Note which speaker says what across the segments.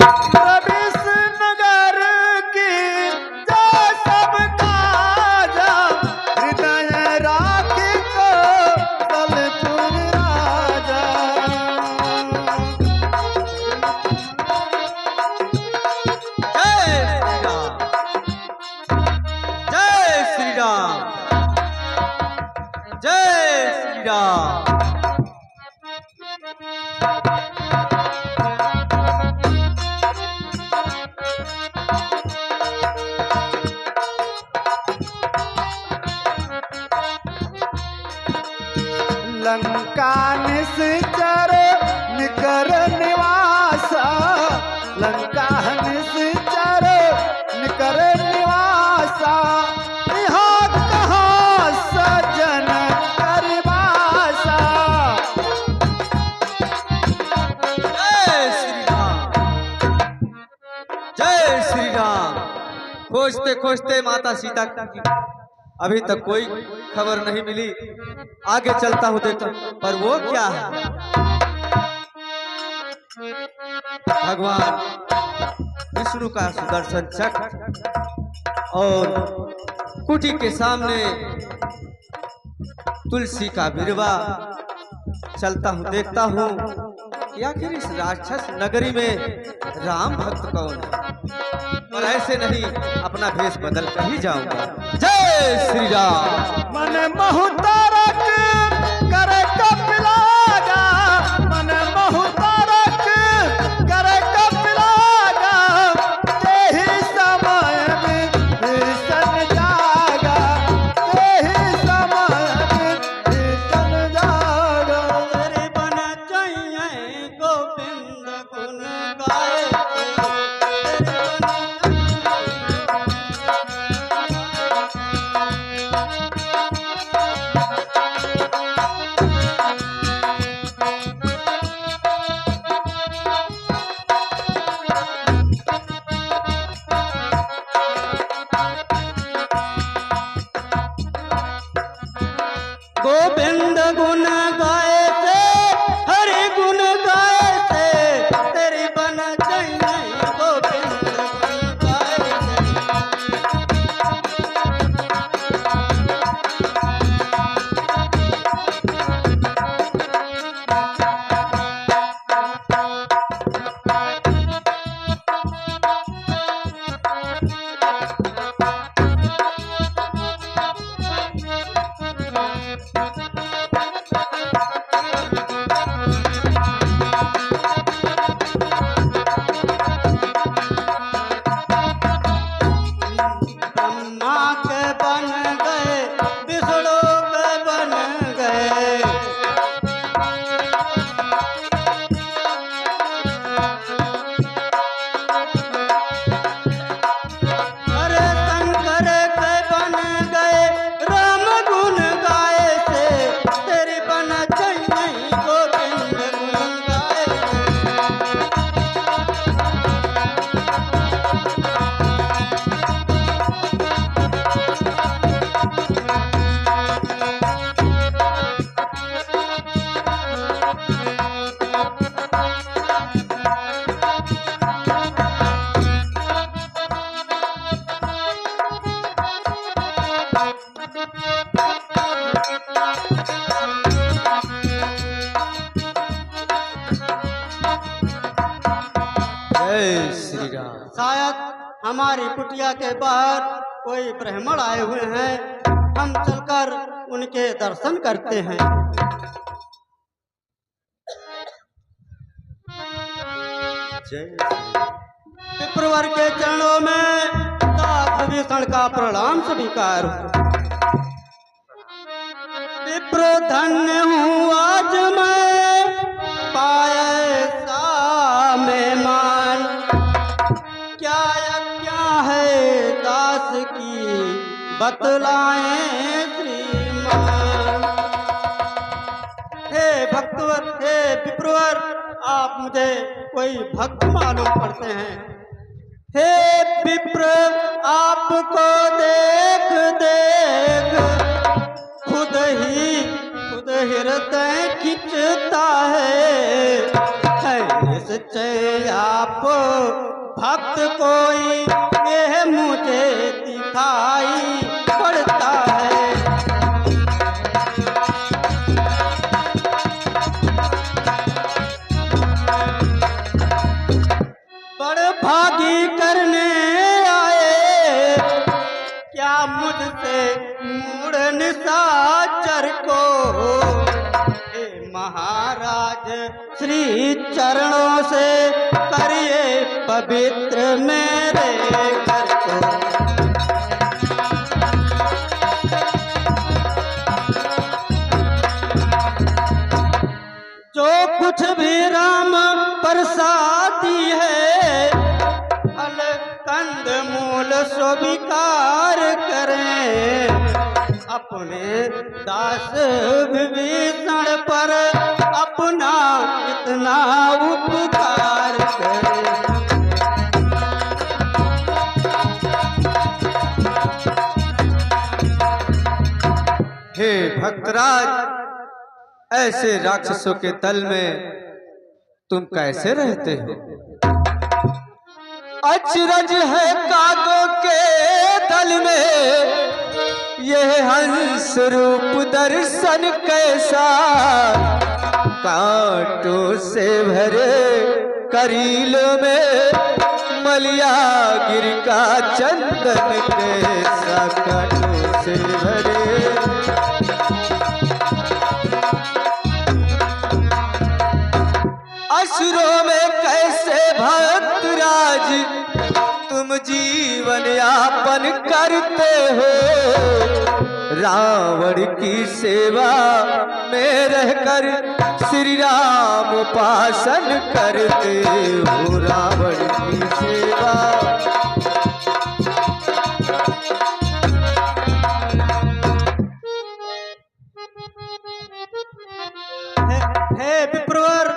Speaker 1: प्रवेश नगर की जो सब काजा हृदय राखी को दलपुर राजा।
Speaker 2: जय श्री राम, जय श्री राम।
Speaker 1: लंका निश्चर निकर निवासा, लंका निश्चर निकर निवासा, यहाँ कहाँ सजन करवासा।
Speaker 2: जय श्री राम, जय श्री राम। खोजते खोजते माता सीता की अभी तक कोई खबर नहीं मिली। आगे चलता हूँ देखता, पर वो क्या है? भगवान विष्णु का सुदर्शन चक्र और कुटी के सामने तुलसी का बिरवा। चलता हूँ देखता हूँ कि आखिर इस राक्षस नगरी में राम भक्त कौन है। और ऐसे नहीं, अपना भेष बदल कर ही जाऊंगा। जय श्री राम।
Speaker 1: मन बहुतारक करे कपिलागा, मन बहुतारक करे कपिलागा, तेहि समय में भीषण जागा, तेहि समय में भीषण जागा।
Speaker 2: तेरे बन चाहिए गोविंद गुण गाए, गोविंद गुण गाए से, हरि गुण गाए से, तेरी बन चाहिए गोविंद गुण गाए से। ब्रह्मा के बन गए, विष्णु के बन गए, अरे शंकर के बन गए, राम गुण गाए से, तेरी बन चाहिए गोविंद गुण गाए से। जय श्री राम। शायद हमारी कुटिया के बाहर कोई ब्राह्मण आए हुए हैं, हम चलकर उनके दर्शन करते हैं। विप्रवर के चरणों में विभीषण का प्रणाम स्वीकार। विप्र धन्य हूँ आज मैं पाए सा मेहमान, क्या क्या है दास की बतलाएं श्रीमान। हे भक्तवर, हे विप्रवर, आप मुझे कोई भक्त मालूम पड़ते हैं। हे विप्र, आपको देख देख खुद हृदय खिंचता है। इस
Speaker 3: निश्चय आप भक्त कोई ये मुझे दिखाई पड़ता है। बड़ भागी करने आए क्या मुझसे मूढ़ निशाचर को, हे महाराज श्री चरणों से करिए पवित्र मेरे घर को। जो कुछ भी राम प्रसादी है फल कंद मूल स्वीकार करें, अपने दास विभीषण पर अपना इतना उपकार करें।
Speaker 2: हे भक्तराज, ऐसे राक्षसों के दल में तुम कैसे रहते हो?
Speaker 3: अचरज है कागों के दल में यह हंस रूप दर्शन कैसा,
Speaker 2: कांटों से भरे करीलों में मलिया गिर का चंदन कैसा, कांटों से भरे।
Speaker 3: असुरों में कैसे भक्तराज तुम जीवन यापन करते हो,
Speaker 2: रावण की सेवा में रहकर श्री राम उपासन करते हो, रावण की सेवा।
Speaker 3: हे विप्रवर,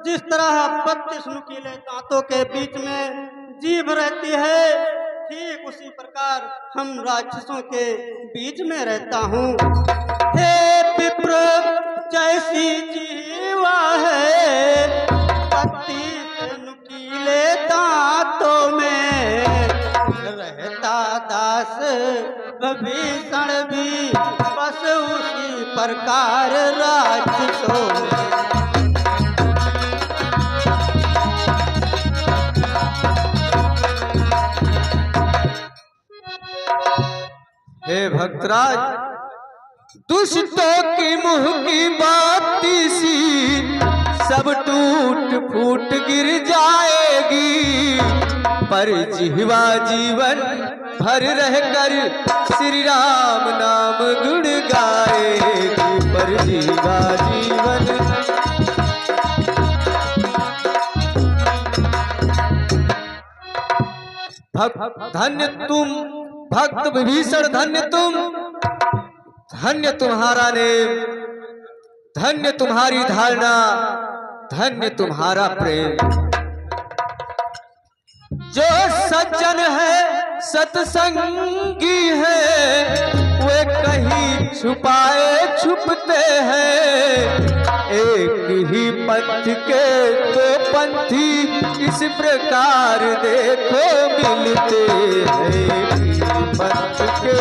Speaker 3: जिस तरह 32 नुकीले दांतों के बीच में जीभ रहती है, ठीक उसी प्रकार हम राक्षसों के बीच में रहता हूँ। हे विप्र, जैसी जीवा है 32 नुकीले दांतों में, रहता दास विभीषण भी बस उसी प्रकार राक्षसों में।
Speaker 2: हे भक्तराज, दुष्टों की मुंह की बाती सी सब टूट फूट गिर जाएगी, पर जिह्वा जीवन भर रहकर श्री राम नाम गुण गाएगी, पर जिह्वा जीवन। धन्य तुम भक्त विभीषण, धन्य तुम, धन्य तुम्हारा नेम, धन्य तुम्हारी धारणा, धन्य तुम्हारा प्रेम।
Speaker 3: जो सज्जन है सत्संगी है वे कहीं छुपाए छुपते हैं,
Speaker 2: एक ही पंथ के दो पंथी इस प्रकार देखो मिलते हैं, एक ही पंथ के।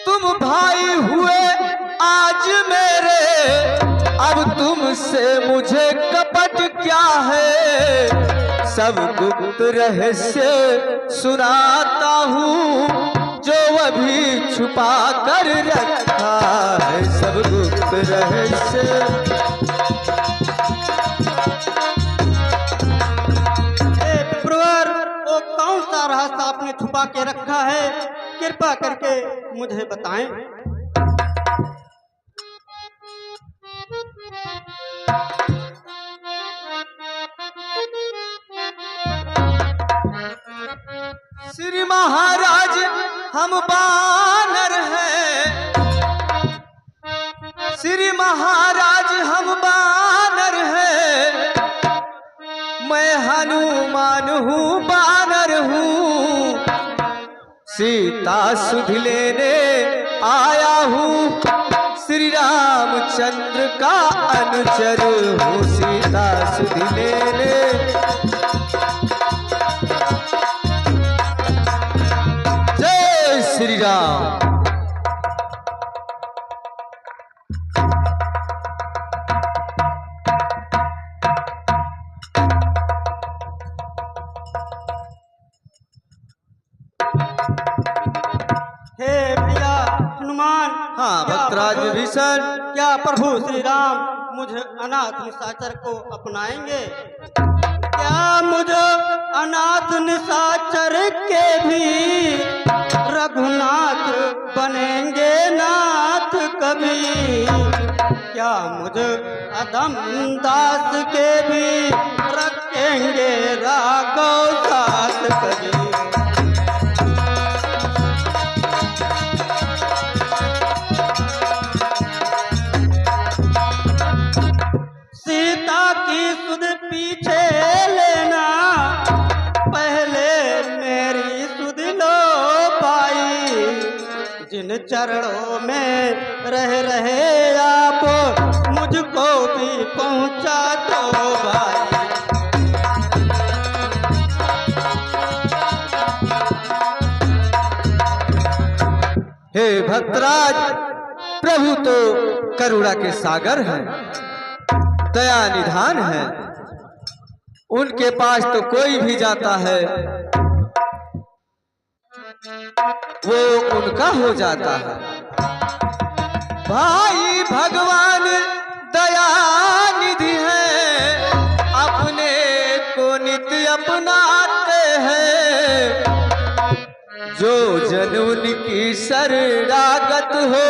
Speaker 3: तुम भाई हुए आज मेरे, अब तुमसे मुझे कपट क्या है,
Speaker 2: सब गुप्त रहस्य सुनाता हूँ, जो अभी छुपा कर रखा है, सब गुप्त रहस्य।
Speaker 3: प्रवर, वो कौन सा रहस्य आपने छुपा के रखा है, कृपा करके मुझे बताएं।
Speaker 2: श्री महाराज हम बानर हैं, श्री महाराज हम बानर हैं, मैं हनुमान हूँ बानर हूँ, सीता सुध लेने आया हूँ, श्री रामचंद्र का अनुचर हो सीता सुधि लेने। जय श्री राम।
Speaker 3: हे भैया हनुमान।
Speaker 2: हाँ भक्तराज विभीषण।
Speaker 3: क्या प्रभु श्री राम मुझ अनाथ निशाचर को अपनाएंगे? क्या मुझ अनाथ निशाचर के भी रघुनाथ बनेंगे नाथ कभी? क्या मुझ अधम दास के भी रखेंगे राघव साथ कभी? सीता की सुध पीछे लेना, पहले मेरी सुध लो पाई। जिन चरणों में रहे आप, मुझको भी पहुंचा दो भाई।
Speaker 2: हे भक्तराज, प्रभु तो करुणा के सागर हैं, दया निधान है। उनके पास तो कोई भी जाता है वो उनका हो जाता है। भाई भगवान दया निधि है, अपने को नित्य अपनाते हैं। जो जन उनकी शरणागत हो,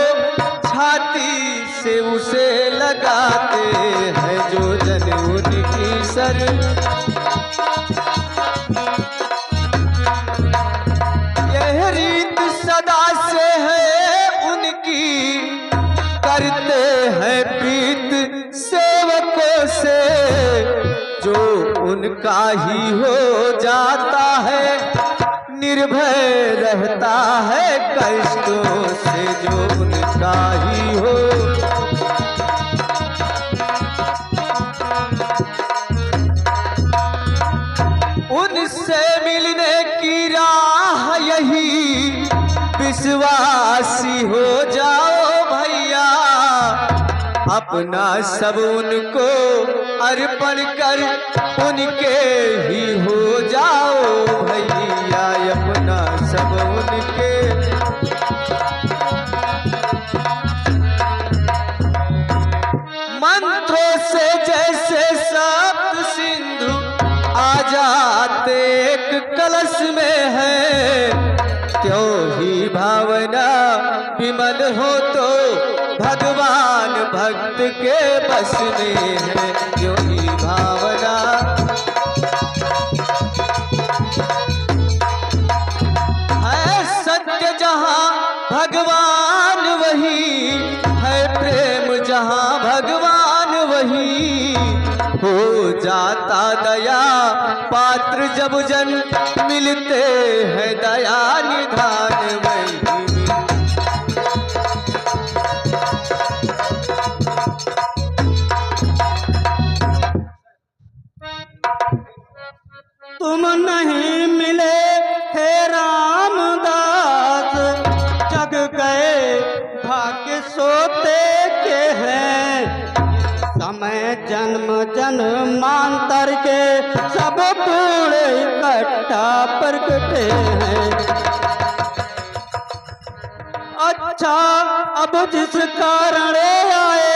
Speaker 2: छाती से उसे लगाते हैं। जो जन उनकी शर यह रीत सदा से है उनकी, करते हैं प्रीत सेवकों से। जो उनका ही हो जाता है, निर्भय रहता है कष्टों से। जो उनका ही हो उनसे मिलने की राह यही, विश्वासी हो जाओ भैया। अपना सब उनको अर्पण कर, उनके ही हो जाओ भैया। अपना सब उनके मंत्रों से जैसे सप्त सिंधु आ जाते एक कलश में है। त्यों ही भावना विमल हो तो भगवान भक्त के बस में है। त्यों ही भावना है सत्य जहाँ भगवान वही है, प्रेम जहाँ भगवान वही हो जाता। दया पात्र जब जन मिलते हैं, दया निधान वही।
Speaker 3: तुम नहीं मिले हे रामदास, जग गए भाग्य सोते के हैं। समय जन्म जन्मांतर के सब पूर्ण इकट्ठा प्रगटे हैं। अच्छा अब जिस कारण आए,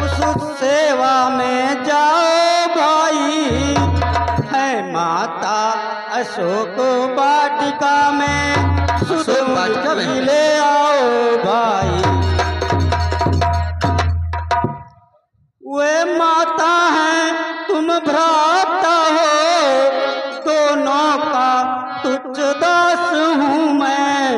Speaker 3: उस सेवा में जाओ भाई। है माता अशोक वाटिका में, सुध ले आओ भाई। वे माता हैं तुम भ्राता हो, दोनों का तुच्छ दास हूँ मैं।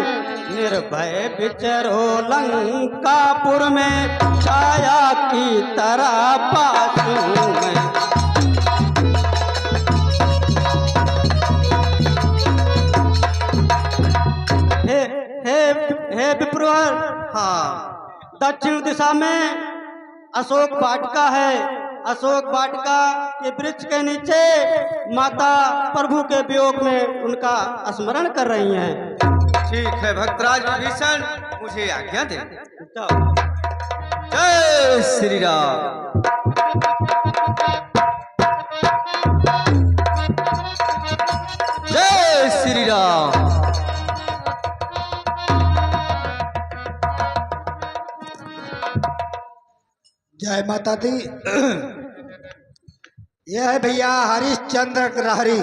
Speaker 3: निर्भय विचरो लंकापुर में, छाया की तरह पास हूँ मैं। हे विप्रवर।
Speaker 2: हाँ
Speaker 3: दक्षिण दिशा में अशोक वाटिका है। अशोक वाटिका के वृक्ष के नीचे माता प्रभु के वियोग में उनका स्मरण कर रही हैं।
Speaker 2: ठीक है भक्तराज विभीषण, मुझे आज्ञा दे।
Speaker 3: जाओ।
Speaker 2: जय श्री राम। जय श्री राम।
Speaker 1: जय माता दी। यह है भैया हरिश्चंद्र ग्रहरी।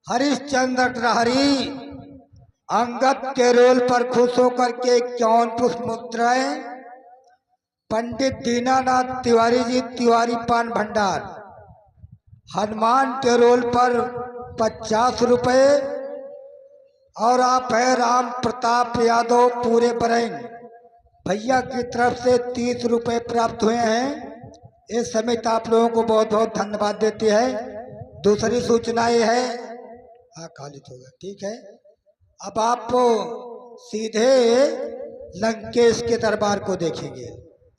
Speaker 1: हरिश्चंद्र ग्रहरी अंगद के रोल पर खुश होकर के 51 पुष्प मुद्राएं, पंडित दीनानाथ तिवारी जी तिवारी पान भंडार, हनुमान के रोल पर 50 रुपए, और आप है राम प्रताप यादव पूरे बरैन, भैया की तरफ से 30 रुपए प्राप्त हुए हैं। इस समित आप लोगों को बहुत बहुत धन्यवाद देती है। दूसरी सूचना ये है, हाँ खाली होगा, ठीक है। अब आप सीधे लंकेश के दरबार को देखेंगे।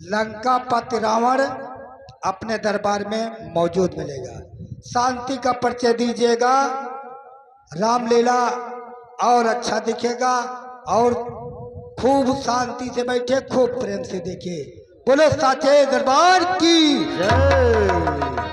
Speaker 1: लंकापति रावण अपने दरबार में मौजूद मिलेगा। शांति का परिचय दीजिएगा, रामलीला और अच्छा दिखेगा, और खूब शांति से बैठे, खूब प्रेम से देखिए। बोलो साचे दरबार की जय।